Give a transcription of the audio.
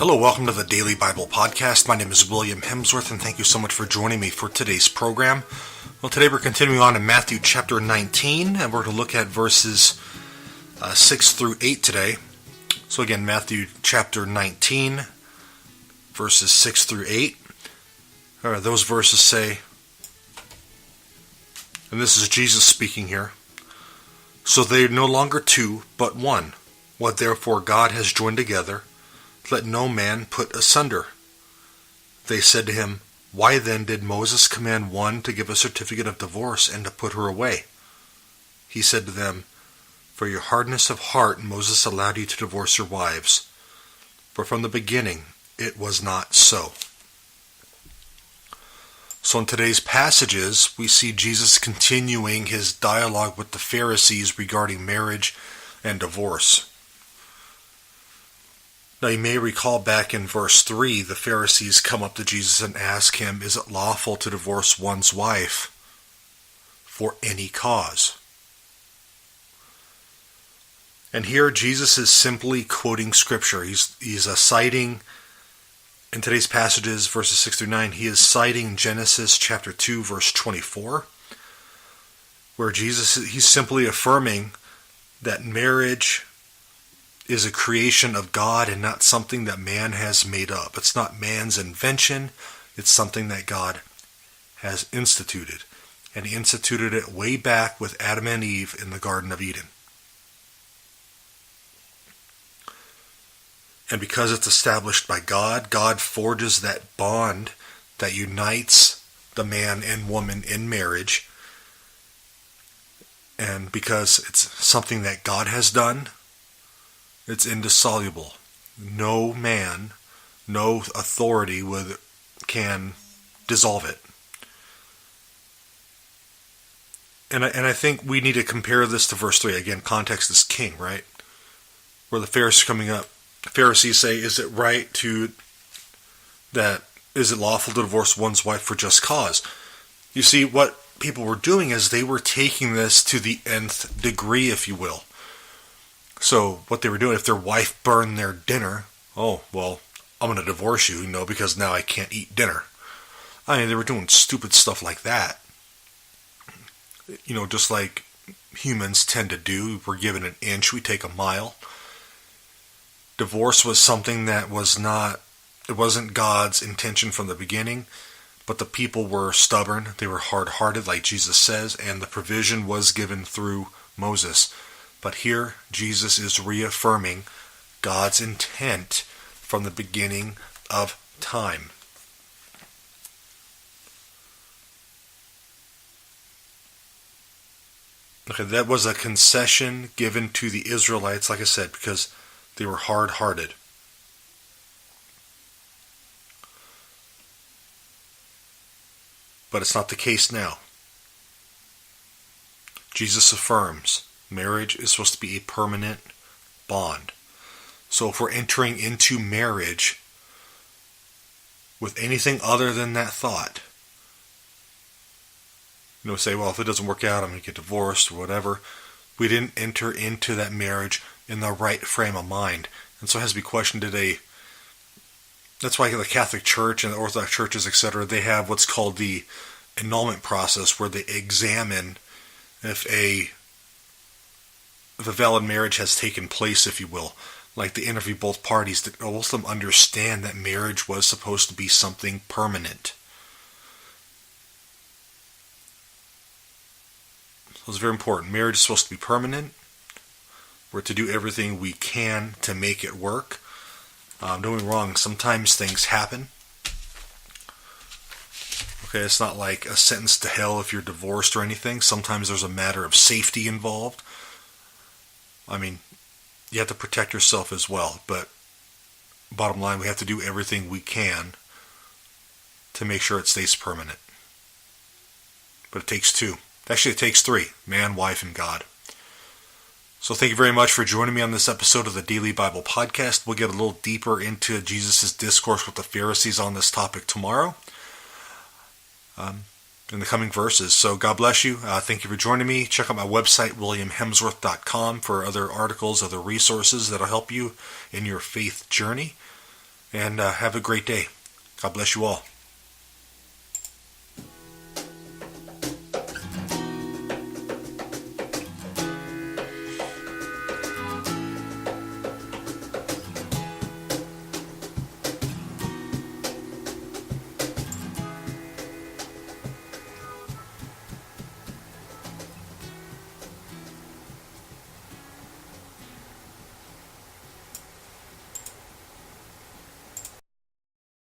Hello, welcome to the Daily Bible Podcast. My name is William Hemsworth, and thank you so much for joining me for today's program. Well, today we're continuing on in Matthew chapter 19, and we're going to look at verses 6 through 8 today. So again, Matthew chapter 19, verses 6 through 8. Those verses say, and this is Jesus speaking here, "So they are no longer two, but one. What therefore God has joined together, let no man put asunder." They said to him, "Why then did Moses command one to give a certificate of divorce and to put her away?" He said to them, "For your hardness of heart Moses allowed you to divorce your wives. For from the beginning it was not so." So in today's passages, we see Jesus continuing his dialogue with the Pharisees regarding marriage and divorce. Now you may recall back in verse 3, the Pharisees come up to Jesus and ask him, is it lawful to divorce one's wife for any cause? And here Jesus is simply quoting Scripture. He's citing, in today's passages, verses 6 through 9, he is citing Genesis chapter 2, verse 24, where he's simply affirming that marriage is a creation of God and not something that man has made up. It's not man's invention. It's something that God has instituted. And he instituted it way back with Adam and Eve in the Garden of Eden. And because it's established by God, God forges that bond that unites the man and woman in marriage. And because it's something that God has done, it's indissoluble. No man, no authority can dissolve it. And I think we need to compare this to verse 3. Again, context is king, right? Where the Pharisees coming up. The Pharisees say, is it lawful to divorce one's wife for just cause? You see, what people were doing is they were taking this to the nth degree, if you will. So what they were doing, if their wife burned their dinner, oh, well, I'm going to divorce you, because now I can't eat dinner. I mean, they were doing stupid stuff like that. Just like humans tend to do. We're given an inch, we take a mile. Divorce was something that it wasn't God's intention from the beginning, but the people were stubborn. They were hard-hearted, like Jesus says, and the provision was given through Moses. But here, Jesus is reaffirming God's intent from the beginning of time. Okay, that was a concession given to the Israelites, like I said, because they were hard-hearted. But it's not the case now. Jesus affirms marriage is supposed to be a permanent bond. So if we're entering into marriage with anything other than that thought, say, well, if it doesn't work out, I'm going to get divorced or whatever. We didn't enter into that marriage in the right frame of mind. And so it has to be questioned today. That's why the Catholic Church and the Orthodox churches, etc., they have what's called the annulment process, where they examine if a valid marriage has taken place, if you will. Like they interview both parties to help them understand that marriage was supposed to be something permanent. So it's very important. Marriage is supposed to be permanent. We're to do everything we can to make it work. Don't get me wrong, sometimes things happen. Okay, it's not like a sentence to hell if you're divorced or anything. Sometimes there's a matter of safety involved. I mean, you have to protect yourself as well, but bottom line, we have to do everything we can to make sure it stays permanent. But it takes two. Actually, it takes three: man, wife, and God. So thank you very much for joining me on this episode of the Daily Bible Podcast. We'll get a little deeper into Jesus' discourse with the Pharisees on this topic tomorrow. In the coming verses. So God bless you. Thank you for joining me. Check out my website, williamhemsworth.com, for other articles, other resources that'll help you in your faith journey. and have a great day. God bless you all.